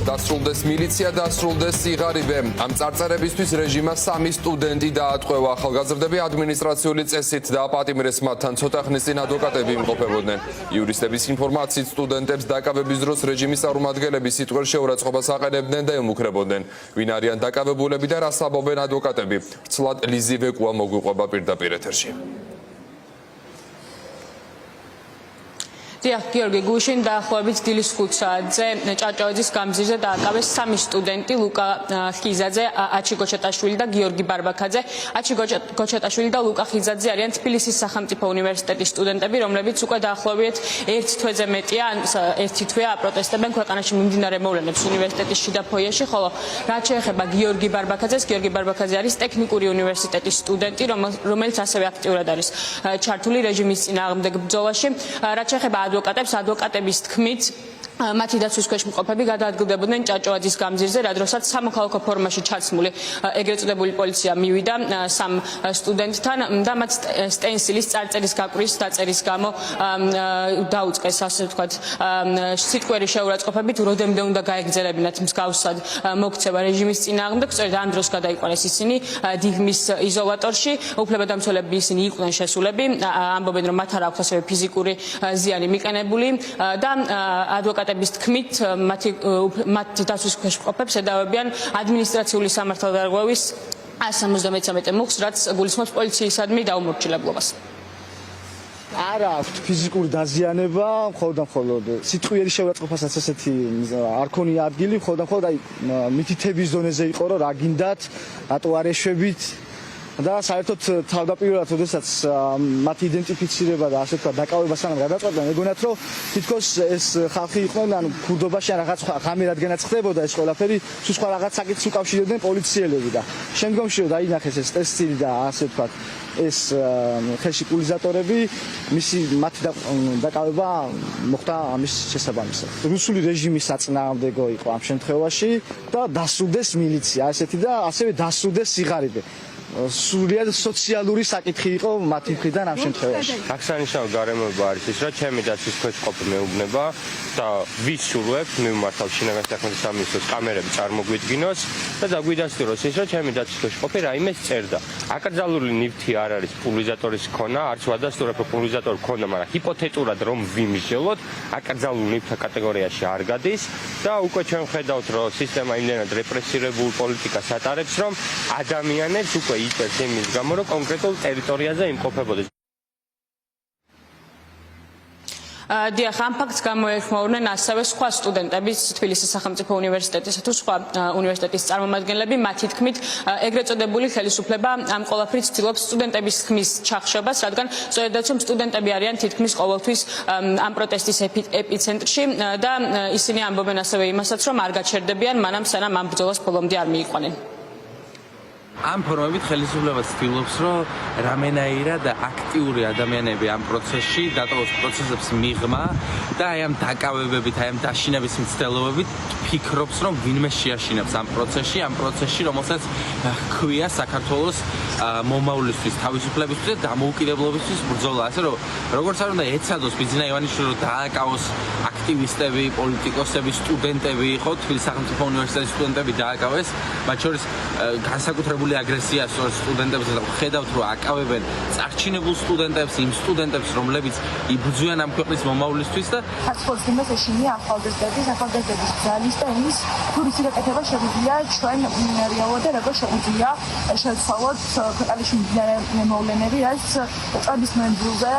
დასრულდეს მილიცია, დასრულდეს სიღარიბე. ამ წარწერებისთვის რეჟიმმა 3 სტუდენტი დაატყვევა. ახალგაზრდები ადმინისტრაციული წესით დააპატიმრეს, მათთან ცოტა ხნის წინ ადვოკატები იმყოფებოდნენ. იურისტების ინფორმაციით სტუდენტებს დაკავების დროს რეჟიმის წარმომადგენლები სიტყველ შეურაცხყოფას აყენებდნენ და ემუქრებოდნენ. ვინ არიან დაკავებულები და რას ამბობენ ადვოკატები? ცლად ლიზი ვეკუა მოგვიყვება პირდაპირ ეთერში. გიორგი გუშინ დაახლოებით დილის 5 საათზე ჭავჭავაძის გამზირზე დააკავეს 3 სტუდენტი ლუკა ხიზაძე, აჩი გოჩეტაშვილი და გიორგი ბარბაქაძე. აჩი გოჩეტაშვილი და ლუკა ხიზაძე არიან თბილისის სახელმწიფო უნივერსიტეტის სტუდენტები, რომლებიც უკვე დაახლოებით 1 თვეზე მეტია, ან 1 თვეა აპროტესტებენ ქვეყანაში მიმდინარე მოვლენებს უნივერსიტეტის შიდა ფოიეში, ხოლო რაც შეეხება გიორგი ბარბაქაძეს, გიორგი ბარბაქაძე არის ტექნიკური უნივერსიტეტის სტუდენტი, რომელიც ასევე აქტიურად არის ჩართული რეჟიმის წინააღმდეგ ბრძოლაში. რაც შეეხება ადვოკატების თქმით, მათი დაცვის ქვეშ მყოფები გადაადგილდებოდნენ ჭავჭავაძის გამზირზე, რა დროსაც სამოქალაქო ფორმაში ჩაცმული ეგრეთ წოდებული პოლიცია მივიდა 3 სტუდენტთან და მათ სტენსილის წარწერის გაკვრის დაწერის გამო დაუწყეს, ასე ვთქვათ, სიტყვიერი შეურაცხყოფები, თუ როდემდე უნდა გაეგრძელებინათ მსგავსად მოქცევა რეჟიმის წინააღმდეგ. სწორედ ამ დროს გადაიყვანეს ისინი დიღმის იზოლატორში. უფლებადამცველები ისინი იყვნენ შესულები, ამბობენ, რომ მათ არ აქვს ასევე ფიზიკური ზიანი მიყენებული და ადვოკატების თქმით, მათ დაცვის ქვეშ მყოფებს ედავებიან ადმინისტრაციული სამართალდარღვევის 173 მუხლს, რაც გულისხმობს პოლიციისადმი დაუმორჩილებლობას. არ აქვს ფიზიკური დაზიანება, მხოლოდ სიტყვიერი შეურაცხყოფასაც ესეთი არ ქონია ადგილი, მხოლოდ აი მითითების დონეზე იყო, რომ რა გინდათ, რატო არ ეშვებით და საერთოდ თავდაპირველად, როდესაც მათი იდენტიფიცირება და ასე ვთქვათ, დაკავება სანამ გადაწყვეტდნენ, ეგონათ, რომ თითქოს ეს ხალხი იყვნენ, ანუ ქურდობაში ან რაღაც ღამერადგანაც ხდებოდა ეს ყველაფერი, თუ სხვა რაღაც საკითხს უკავშირებდნენ პოლიციელები და შემდგომში რომ დაინახეს ეს ტესტილი და ასე ვთქვათ, ეს ხელში პულიზატორები, მათი დაკავება მოხდა ამის შესაბამისად. რუსული რეჟიმის საწინააღმდეგო იყო ამ შემთხვევაში და დასრულდეს მილიცია, ესეთი და ასევე დასრულდეს სიღარიბე. სულიად სოციალური საკითხი იყო მათი მხრიდან ამ შემთხვევაში. აღსანიშნავი გარემოება არის ის, რომ ჩემი დაცვის ქვეშ მყოფი მეუბნება და ვისურვებ მიმართავ შინაგან საქმეთა სამინისტროს კამერები წარმოგვიდგინოს და დაგვიდასტუროს ის, რომ ჩემი დაცვის ქვეშ მყოფი რაიმეს წერდა. აკრძალული ნივთი არ არის პულიზატორის ქონა, არც ვადასტურებ, რომ პულიზატორი ქონდა, მაგრამ ჰიპოთეტურად რომ ვიმსჯელოთ, აკრძალული ნივთთა კატეგორიაში არ გადის და უკვე ჩვენ ხედავთ, რომ სისტემა იმდენად რეპრესირებულ პოლიტიკას ატარებს, რომ ადამიანებს უკვე იწერს იმის გამო, რომ კონკრეტულ ტერიტორიაზე იმყოფებოდეს. დიახ, ამ ფაქტს გამოეხმაურნენ ასევე სხვა სტუდენტების თბილისის სახელმწიფო უნივერსიტეტისა თუ სხვა უნივერსიტეტის წარმომადგენლები. მათი თქმით, ეგრეთ წოდებული ხელისუფლება ამ ყველაფრით ცდილობს სტუდენტების ხმის ჩახშობას, რადგან სწორედაც რომ სტუდენტები არიან თითქმის ყოველთვის ამ პროტესტის ეპიცენტრში და ისინი ამბობენ ასევე იმასაც, რომ არ გაჩერდებიან მანამ სანამ ამ ბრძოლას ბოლომდე არ მიიყვანენ. ამ ფორმებით ხელისუფლება ცდილობს, რომ რამენაირად აქტიური ადამიანები ამ პროცესში დატოვოს პროცესებს მიღმა და აი ამ დაკავებებით, აი ამ დაშინების მცდელობებით ფიქრობს, რომ ვინმე შეაშინებს ამ პროცესში, რომელსაც ჰქვია საქართველოს მომავლისთვის, თავისუფლებისთვის და დამოუკიდებლობისთვის ბრძოლა. ასე რომ როგორც არ უნდა ეცადოს ბიძინა ივანიშვილი, რომ დააკავოს აქტივისტები, პოლიტიკოსები, სტუდენტები, ხო, თბილისის სახელმწიფო უნივერსიტეტის სტუდენტები დააკავეს, მათ შორის განსაკუთრებული აგრესია სტუდენტებს და ხედავთ, რომ აკავებენ წარჩინებულ სტუდენტებს, იმ სტუდენტებს, რომლებიც იბრძვიან ამ ქვეყნის მომავლისთვის და საწყოს იმას ეშინია ახალგაზრდების ძალის და იმის თუ რისი გაკეთება შეგვიძლია ჩვენ რეალურად როგორ შეგვიძლია შევცვალოთ ქვეყანაში მიმდინარე მოვლენები, რაც წლების მანძილზე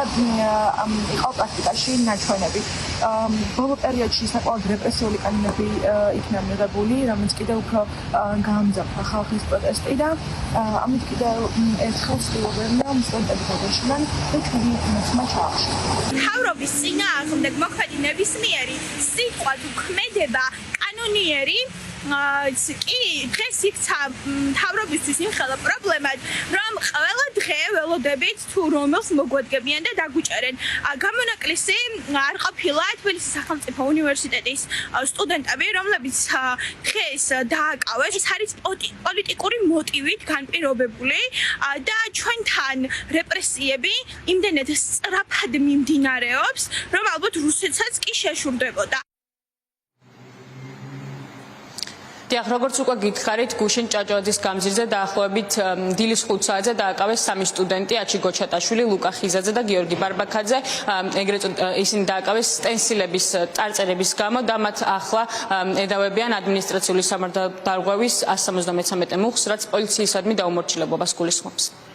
იყო პრაქტიკაში ნაჩვენები. ბოლო პერიოდში საკმაოდ რეპრესიული კანონები იქნა მიღებული, რომელიც კიდევ უფრო გაამძაფრა ხალხის პროტესტი და ამით კიდევ ერთხელ ვცდილობენ სტუდენტები გადაშლან და ჩვენი მოსმა ჩაახშეს. მთავრობის წინააღმდეგ მოქმედი ნებისმიერი სიტყვა თუ ქმედება კანონიერი კი დღეს იქცა მთავრობისთვის იმხელა პრობლემად, რომ ყველა დღე ველოდებით თუ რომელს მოგვადგებიან და დაგვიჭერენ. გამონაკლისი არ ყოფილა თბილისის სახელმწიფო უნივერსიტეტის სტუდენტები, რომლებიც დღეს დააკავეს. ეს არის პოლიტიკური მოტივით განპირობებული და ჩვენთან რეპრესიები იმდენად სწრაფად მიმდინარეობს, რომ ალბათ რუსეთსაც კი შეშურდებოდა. დიახ, როგორც უკვე გითხარით, გუშინ ჭაჭავაძის გამზირზე დაახლოებით დილის 5 საათზე დააკავეს 3 სტუდენტი, აჩი გოჩატაშვილი, ლუკა ხიზაძე და გიორგი ბარბაქაძე. ეგრეთ ისინი დააკავეს სტენსილების წარწერების გამო და მათ ახლა ედავებიან ადმინისტრაციული სამართალდარღვევის 173 მუხლს, რაც პოლიციისადმი დაუმორჩილებლობას გულისხმობს.